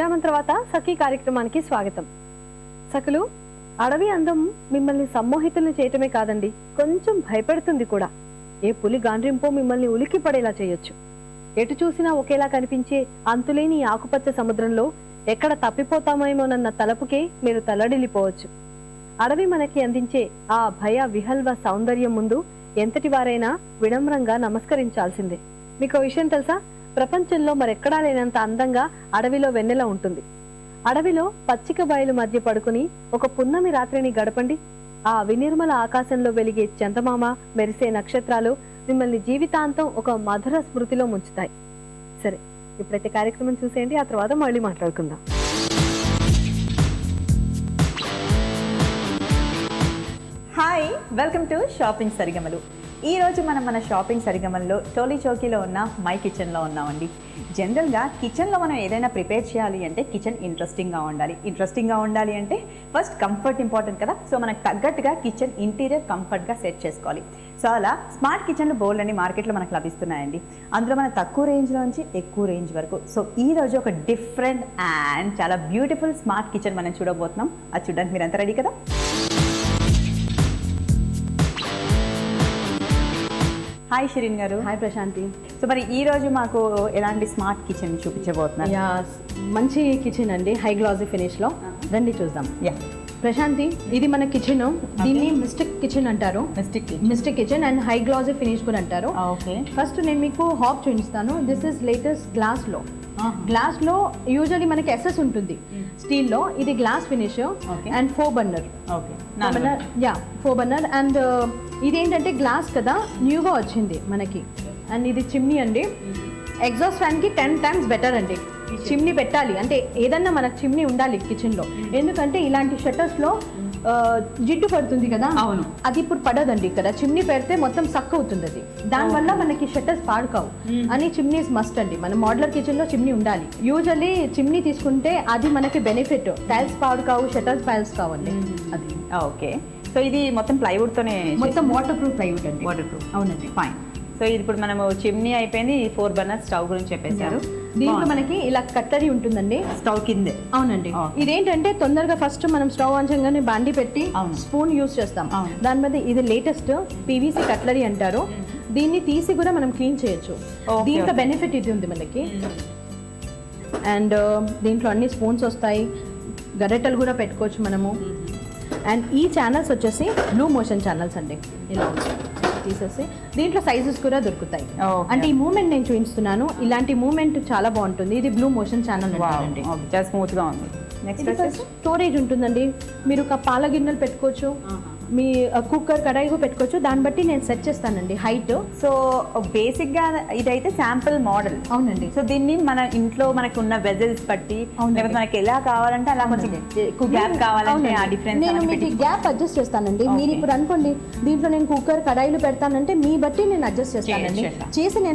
విరామం తర్వాత సఖీ కార్యక్రమానికి స్వాగతం. సఖులు, అడవి అందం మిమ్మల్ని సమ్మోహితుల్ని చేయటమే కాదండి, కొంచెం భయపెడుతుంది కూడా. ఏ పులి గాండ్రింపో మిమ్మల్ని ఉలికి పడేలా చేయొచ్చు. ఎటు చూసినా ఒకేలా కనిపించే అంతులేని ఆకుపచ్చ సముద్రంలో ఎక్కడ తప్పిపోతామేమోనన్న తలపుకే మీరు తల్లడిల్లిపోవచ్చు. అడవి మనకి అందించే ఆ భయ విహల్వ సౌందర్యం ముందు ఎంతటి వారైనా వినమ్రంగా నమస్కరించాల్సిందే. మీకు విషయం తెలుసా? ప్రపంచంలో మరెక్కడా లేనంత అందంగా అడవిలో వెన్నెల ఉంటుంది. అడవిలో పచ్చిక బయలు మధ్య పడుకుని ఒక పున్నమి రాత్రిని గడపండి. ఆ వినిర్మల ఆకాశంలో వెలిగే చందమామ, మెరిసే నక్షత్రాలు మిమ్మల్ని జీవితాంతం ఒక మధుర స్మృతిలో ముంచుతాయి. సరే, ఇప్పుడైతే కార్యక్రమం చూసేయండి, ఆ తర్వాత మళ్ళీ మాట్లాడుకుందాం. హాయ్, వెల్కమ్ టు షాపింగ్ సరిగమలు. ఈరోజు మనం మన షాపింగ్ సరిగమల్లో టోలీ చౌకీలో ఉన్న మై కిచెన్లో ఉన్నామండి. జనరల్గా కిచెన్లో మనం ఏదైనా ప్రిపేర్ చేయాలి అంటే కిచెన్ ఇంట్రెస్టింగ్గా ఉండాలి అంటే ఫస్ట్ కంఫర్ట్ ఇంపార్టెంట్ కదా. సో మనకు తగ్గట్టుగా కిచెన్ ఇంటీరియర్ కంఫర్ట్గా సెట్ చేసుకోవాలి. సో అలా స్మార్ట్ కిచెన్లు బోల్డ్ అని మార్కెట్లో మనకు లభిస్తున్నాయండి. అందులో మన తక్కువ రేంజ్లో నుంచి ఎక్కువ రేంజ్ వరకు. సో ఈరోజు ఒక డిఫరెంట్ అండ్ చాలా బ్యూటిఫుల్ స్మార్ట్ కిచెన్ మనం చూడబోతున్నాం. అది చూడడానికి మీరు అంతా రెడీ కదా? హాయ్ షిరిన్ గారు. హాయ్ ప్రశాంతి. సో మరి ఈ రోజు మాకు ఎలాంటి స్మార్ట్ కిచెన్ చూపించబోతున్నారు? మంచి కిచెన్ అండి, హై గ్లాసీ ఫినిష్ లో. రండి చూద్దాం. యా ప్రశాంతి, ఇది మన కిచెన్. దీన్ని మిస్టిక్ కిచెన్ అంటారు. Mystic kitchen and high glossy finish కూడా అంటారు. ఓకే, ఫస్ట్ నేను మీకు హాబ్ చూపిస్తాను. దిస్ ఇస్ లేటెస్ట్ గ్లాస్ లో యూజువల్లీ మనకి ఎస్ఎస్ ఉంటుంది స్టీల్ లో. ఇది glass finish and 4 burner. Okay, 4 burner. And ఇదేంటంటే గ్లాస్ కదా, న్యూగా వచ్చింది మనకి. అండ్ ఇది చిమ్నీ అండి. ఎగ్జాస్ట్ ఫ్యాన్ కి 10 times బెటర్ అండి. చిమ్నీ పెట్టాలి అంటే ఏదన్నా మనకు చిమ్నీ ఉండాలి కిచెన్ లో. ఎందుకంటే ఇలాంటి షట్టర్స్ లో జిడ్డు పడుతుంది కదా. అవును, అది ఇప్పుడు పడదండి. ఇక్కడ చిమ్నీ పెడితే మొత్తం సక్ అవుతుంది అది. దానివల్ల మనకి షట్టర్స్ పాడుకావు అని చిమ్నీస్ మస్ట్ అండి. మన మోడ్యులర్ కిచెన్ లో చిమ్నీ ఉండాలి. యూజువల్లీ చిమ్నీ తీసుకుంటే అది మనకి బెనిఫిట్. టైల్స్ పాడుకావు, షట్టర్స్ పైల్స్ కావండి. అది ఓకే. సో ఇది మొత్తం ప్లైవుడ్ తోనే, మొత్తం వాటర్ ప్రూఫ్ ప్లైవుడ్ అండి. Water proof. అవునండి. ఫైన్. సో ఇది ఇప్పుడు మనము చిమ్నీ అయిపోయింది. 4 బర్నర్ స్టవ్ గురించి చెప్పేశారు. దీంట్లో మనకి ఇలా కట్టరీ ఉంటుందండి స్టవ్ కిందే. అవునండి. ఇదేంటంటే తొందరగా ఫస్ట్ మనం స్టవ్ ఆన్ చేయగానే బాండి పెట్టి స్పూన్ యూజ్ చేస్తాం. దాని మీద ఇది లేటెస్ట్ పీవీసీ కట్లరీ అంటారు. దీన్ని తీసి కూడా మనం క్లీన్ చేయొచ్చు. దీంట్లో బెనిఫిట్ ఇది ఉంది మనకి. అండ్ దీంట్లో అన్ని స్పూన్స్ వస్తాయి, గరెటలు కూడా పెట్టుకోవచ్చు మనము. అండ్ ఈ ఛానల్స్ వచ్చేసి బ్లూ మోషన్ ఛానల్స్ అండి. ఇలా తీసేసి దీంట్లో సైజెస్ కూడా దొరుకుతాయి. అంటే ఈ మూమెంట్ నేను చూపిస్తున్నాను, ఇలాంటి మూమెంట్ చాలా బాగుంటుంది. ఇది బ్లూ మోషన్ ఛానల్ అండి. చాలా స్మూత్ గా ఉంది. నెక్స్ట్ స్టోరేజ్ ఉంటుందండి. మీరు ఒక పాల గిన్నెలు పెట్టుకోవచ్చు, మీ కుక్కర్ కడాయి పెట్టుకోవచ్చు. దాన్ని బట్టి నేను సెట్ చేస్తానండి హైట్. సో బేసిక్ గా ఇదైతే శాంపుల్ మోడల్. అవునండి. సో దీన్ని మన ఇంట్లో మనకు ఉన్న వెజల్స్ బట్టి, లేకపోతే మనకి ఎలా కావాలంటే అలా కొంచెం గ్యాప్ కావాలంటే ఆ డిఫరెన్స్ నేను మీకు గ్యాప్ అడ్జస్ట్ చేస్తానండి. మీరు ఇప్పుడు అనుకోండి దీంట్లో నేను కుక్కర్ కడాయిలు పెడతానంటే మీ బట్టి నేను అడ్జస్ట్ చేస్తానండి. చేసి నేను